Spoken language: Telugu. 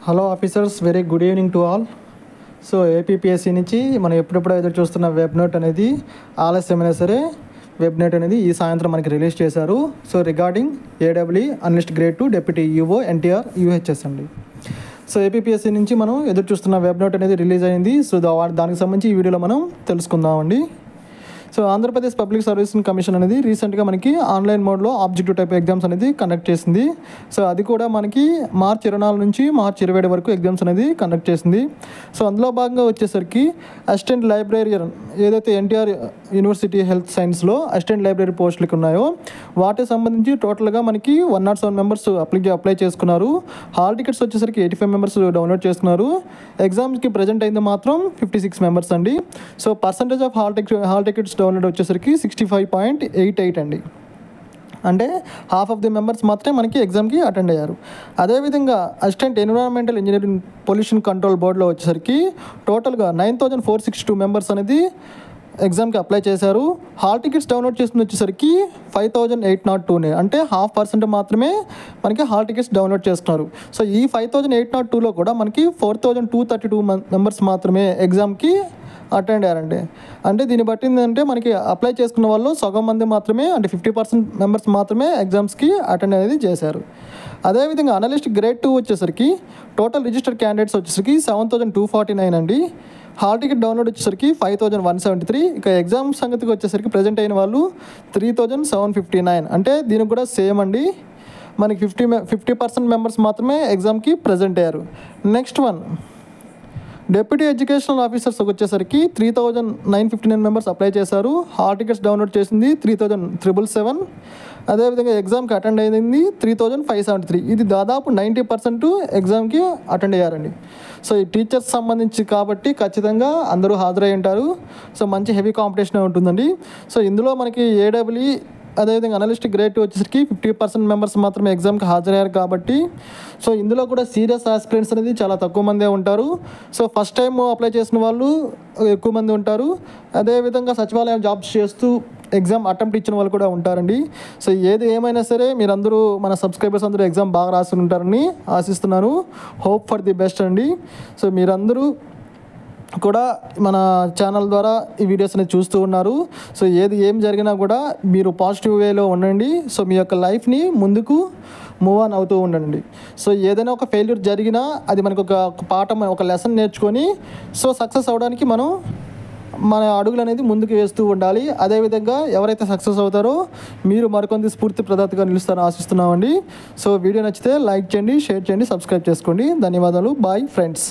Hello officers, very good evening to all. So APPSC నుంచి మనం ఎప్పుడెప్పుడో ఎదురు చూస్తున్న వెబ్ నోట్ అనేది ఆలస్యమైనా సరే వెబ్ నోట్ అనేది ఈ సాయంత్రం మనకి రిలీజ్ చేశారు. So regarding AW analyst grade 2 deputy UO NTR UHS అండి. సో ఏపీపీఎస్సీ నుంచి మనం ఎదురు చూస్తున్న వెబ్ నోట్ అనేది రిలీజ్ అయింది. సో దానికి సంబంధించి ఈ వీడియోలో మనం తెలుసుకుందామండి. So Andhra Pradesh public service commission అనేది రీసెంట్గా మనకి ఆన్లైన్ మోడ్లో ఆబ్జెక్టివ్ టైప్ ఎగ్జామ్స్ అనేది కండక్ట్ చేసింది. సో అది కూడా మనకి మార్చి 24 నుంచి మార్చి 27 వరకు ఎగ్జామ్స్ అనేది కండక్ట్ చేసింది. సో అందులో భాగంగా వచ్చేసరికి అసిస్టెంట్ లైబ్రేరియన్ ఏదైతే ఎన్టీఆర్ యూనివర్సిటీ హెల్త్ సైన్స్లో అసిస్టెంట్ లైబ్రరీ పోస్టులకు ఉన్నాయో వాటికి సంబంధించి టోటల్గా మనకి 107 మెంబర్స్ అప్లై చేసుకున్నారు. హాల్ టికెట్స్ వచ్చేసరికి 85 మెంబర్స్ డౌన్లోడ్ చేసుకున్నారు. ఎగ్జామ్స్కి ప్రజెంట్ అయింది మాత్రం 56 మెంబర్స్ అండి. So percentage of hall tickets download వచ్చేసరికి 65.88 అండి. అంటే హాఫ్ ఆఫ్ ది మెంబర్స్ మాత్రమే మనకి ఎగ్జామ్కి అటెండ్ అయ్యారు. అదేవిధంగా assistant environmental engineering pollution control బోర్డులో వచ్చేసరికి టోటల్గా 9,462 మెంబర్స్ అనేది ఎగ్జామ్కి అప్లై చేశారు. హాల్ టికెట్స్ డౌన్లోడ్ చేసింది వచ్చేసరికి 5,802 అంటే 0.5% మాత్రమే మనకి హాల్ టికెట్స్ డౌన్లోడ్ చేస్తున్నారు. సో ఈ 5,802లో కూడా మనకి 4,232 మెంబర్స్ మాత్రమే ఎగ్జామ్కి అటెండ్ అయ్యారండి. అంటే దీన్ని బట్టి ఏంటంటే మనకి అప్లై చేసుకున్న వాళ్ళు సగం మంది మాత్రమే, అంటే 50% మెంబర్స్ మాత్రమే ఎగ్జామ్స్కి అటెండ్ అనేది చేశారు. అదేవిధంగా అనలిస్ట్ గ్రేడ్ 2 వచ్చేసరికి టోటల్ రిజిస్టర్డ్ క్యాండిడేట్స్ వచ్చేసరికి 7,249 అండి. హాల్ టికెట్ డౌన్లోడ్ వచ్చేసరికి 5,173. ఇక ఎగ్జామ్ సంగతికి వచ్చేసరికి ప్రజెంట్ అయిన వాళ్ళు 3,759. అంటే దీనికి కూడా సేమ్ అండి, మనకి 50% మెంబర్స్ మాత్రమే ఎగ్జామ్కి ప్రజెంట్ అయ్యారు. Next one deputy educational officers వచ్చేసరికి 3,959 మెంబర్స్ అప్లై చేశారు. హాల్ టికెట్స్ డౌన్లోడ్ చేసింది 3,777. అదేవిధంగా ఎగ్జామ్కి అటెండ్ అయింది 3,573. ఇది దాదాపు 90% ఎగ్జామ్కి అటెండ్ అయ్యారండి. సో ఈ టీచర్స్ సంబంధించి కాబట్టి ఖచ్చితంగా అందరూ హాజరై ఉంటారు. సో మంచి హెవీ కాంపిటీషన్ ఉంటుందండి. సో ఇందులో మనకి ఏడబ్ల్యూ అదేవిధంగా అనలిస్ట్ గ్రేడ్ 2 వచ్చేసరికి 50% మెంబర్స్ మాత్రమే ఎగ్జామ్కి హాజరయ్యారు కాబట్టి సో ఇందులో కూడా సీరియస్ ఆస్పిరెంట్స్ అనేది చాలా తక్కువ మందే ఉంటారు. సో ఫస్ట్ టైం అప్లై చేసిన వాళ్ళు ఎక్కువ మంది ఉంటారు. అదేవిధంగా సచివాలయం జాబ్స్ చేస్తూ ఎగ్జామ్ అటెంప్ట్ ఇచ్చిన వాళ్ళు కూడా ఉంటారండి. సో ఏది ఏమైనా సరే మీరందరూ మన సబ్స్క్రైబర్స్ అందరూ ఎగ్జామ్ బాగా రాసి ఉంటారని ఆశిస్తున్నాను. హోప్ ఫర్ ది బెస్ట్ అండి. సో మీరందరూ కూడా మన ఛానల్ ద్వారా ఈ వీడియోస్ అనేది చూస్తూ ఉన్నారు. సో ఏం జరిగినా కూడా మీరు పాజిటివ్ వేలో ఉండండి. సో మీ యొక్క లైఫ్ని ముందుకు మూవ్ ఆన్ అవుతూ ఉండండి. సో ఏదైనా ఒక ఫెయిల్యూర్ జరిగినా అది మనకు ఒక పాఠం, ఒక లెసన్ నేర్చుకొని సో సక్సెస్ అవ్వడానికి మనం మన అడుగులు అనేది ముందుకు వేస్తూ ఉండాలి. అదేవిధంగా ఎవరైతే సక్సెస్ అవుతారో మీరు మరికొంత స్ఫూర్తి ప్రదాతగా నిలుస్తారని ఆశిస్తున్నామండి. సో వీడియో నచ్చితే లైక్ చేయండి, షేర్ చేయండి, సబ్స్క్రైబ్ చేసుకోండి. ధన్యవాదాలు. Bye friends.